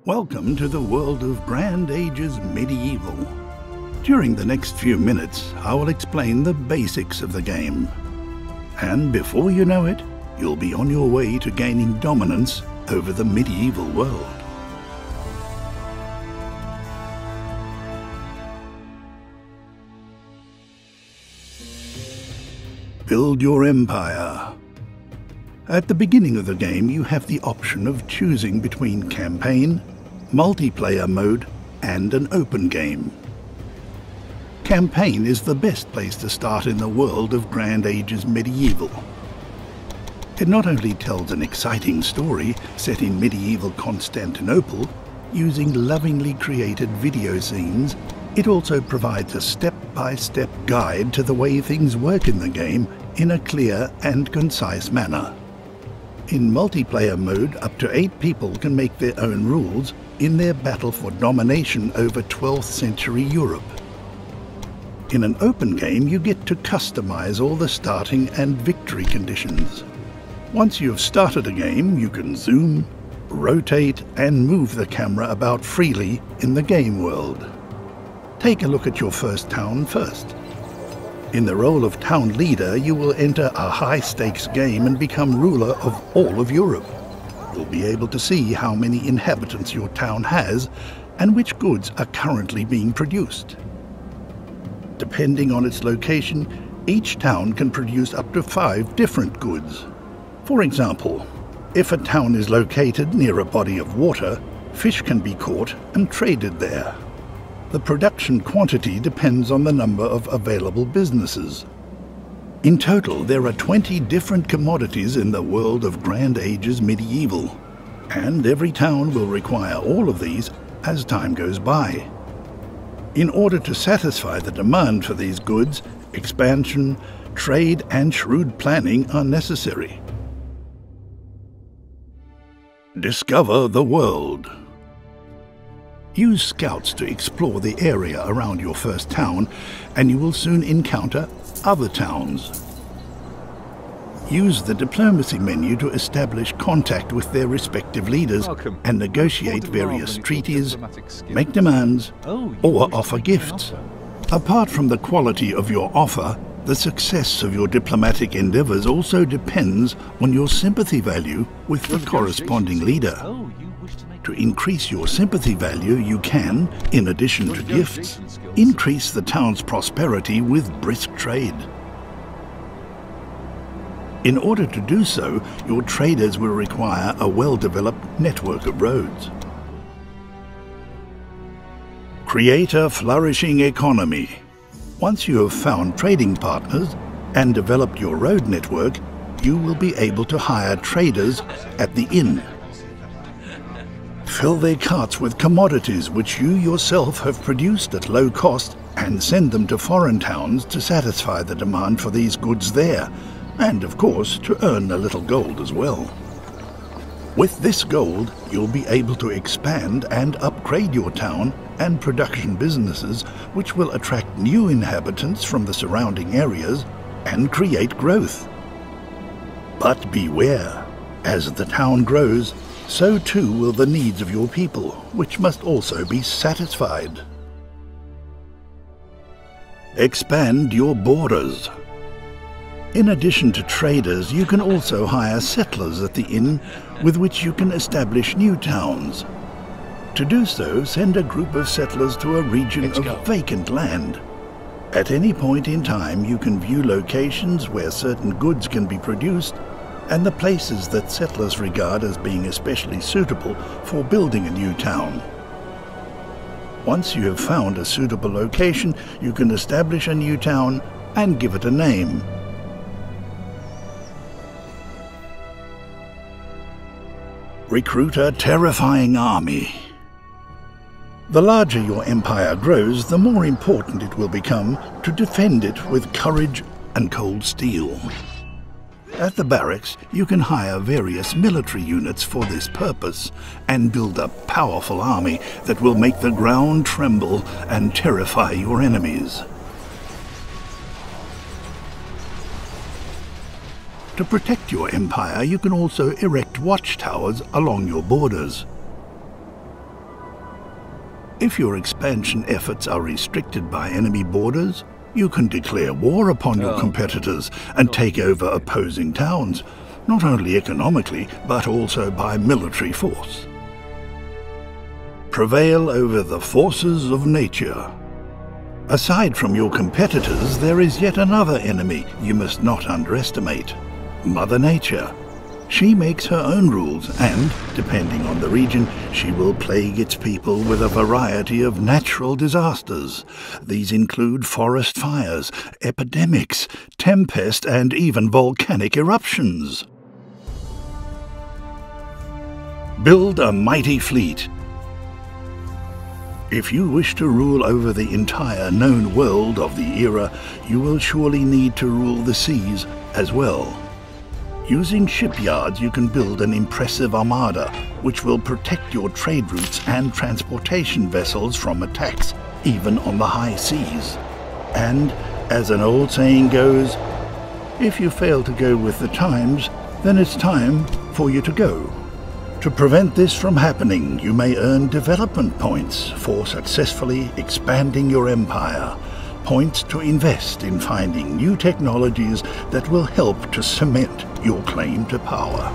Welcome to the world of Grand Ages Medieval. During the next few minutes, I will explain the basics of the game. And before you know it, you'll be on your way to gaining dominance over the medieval world. Build your empire. At the beginning of the game, you have the option of choosing between campaign, multiplayer mode, and an open game. Campaign is the best place to start in the world of Grand Ages Medieval. It not only tells an exciting story set in medieval Constantinople, using lovingly created video scenes, it also provides a step-by-step guide to the way things work in the game in a clear and concise manner. In multiplayer mode, up to 8 people can make their own rules in their battle for domination over 12th century Europe. In an open game, you get to customize all the starting and victory conditions. Once you have started a game, you can zoom, rotate, and move the camera about freely in the game world. Take a look at your first town first. In the role of town leader, you will enter a high-stakes game and become ruler of all of Europe. You'll be able to see how many inhabitants your town has and which goods are currently being produced. Depending on its location, each town can produce up to 5 different goods. For example, if a town is located near a body of water, fish can be caught and traded there. The production quantity depends on the number of available businesses. In total, there are 20 different commodities in the world of Grand Ages Medieval, and every town will require all of these as time goes by. In order to satisfy the demand for these goods, expansion, trade, and shrewd planning are necessary. Discover the world. Use scouts to explore the area around your first town, and you will soon encounter other towns. Use the diplomacy menu to establish contact with their respective leaders and negotiate various treaties, make demands, or offer gifts. Apart from the quality of your offer, the success of your diplomatic endeavors also depends on your sympathy value with the corresponding leader. To increase your sympathy value, you can, in addition to gifts, increase the town's prosperity with brisk trade. In order to do so, your traders will require a well-developed network of roads. Create a flourishing economy. Once you have found trading partners and developed your road network, you will be able to hire traders at the inn. Fill their carts with commodities which you yourself have produced at low cost and send them to foreign towns to satisfy the demand for these goods there, and of course to earn a little gold as well. With this gold, you'll be able to expand and upgrade your town and production businesses, which will attract new inhabitants from the surrounding areas and create growth. But beware, as the town grows, so too will the needs of your people, which must also be satisfied. Expand your borders. In addition to traders, you can also hire settlers at the inn with which you can establish new towns. To do so, send a group of settlers to a region of vacant land. At any point in time, you can view locations where certain goods can be produced and the places that settlers regard as being especially suitable for building a new town. Once you have found a suitable location, you can establish a new town and give it a name. Recruit a terrifying army. The larger your empire grows, the more important it will become to defend it with courage and cold steel. At the barracks, you can hire various military units for this purpose and build a powerful army that will make the ground tremble and terrify your enemies. To protect your empire, you can also erect watchtowers along your borders. If your expansion efforts are restricted by enemy borders, you can declare war upon your competitors and take over opposing towns, not only economically, but also by military force. Prevail over the forces of nature. Aside from your competitors, there is yet another enemy you must not underestimate: Mother Nature. She makes her own rules and, depending on the region, she will plague its people with a variety of natural disasters. These include forest fires, epidemics, tempest, and even volcanic eruptions. Build a mighty fleet. If you wish to rule over the entire known world of the era, you will surely need to rule the seas as well. Using shipyards, you can build an impressive armada, which will protect your trade routes and transportation vessels from attacks, even on the high seas. And, as an old saying goes, if you fail to go with the times, then it's time for you to go. To prevent this from happening, you may earn development points for successfully expanding your empire. Points to invest in finding new technologies that will help to cement your claim to power.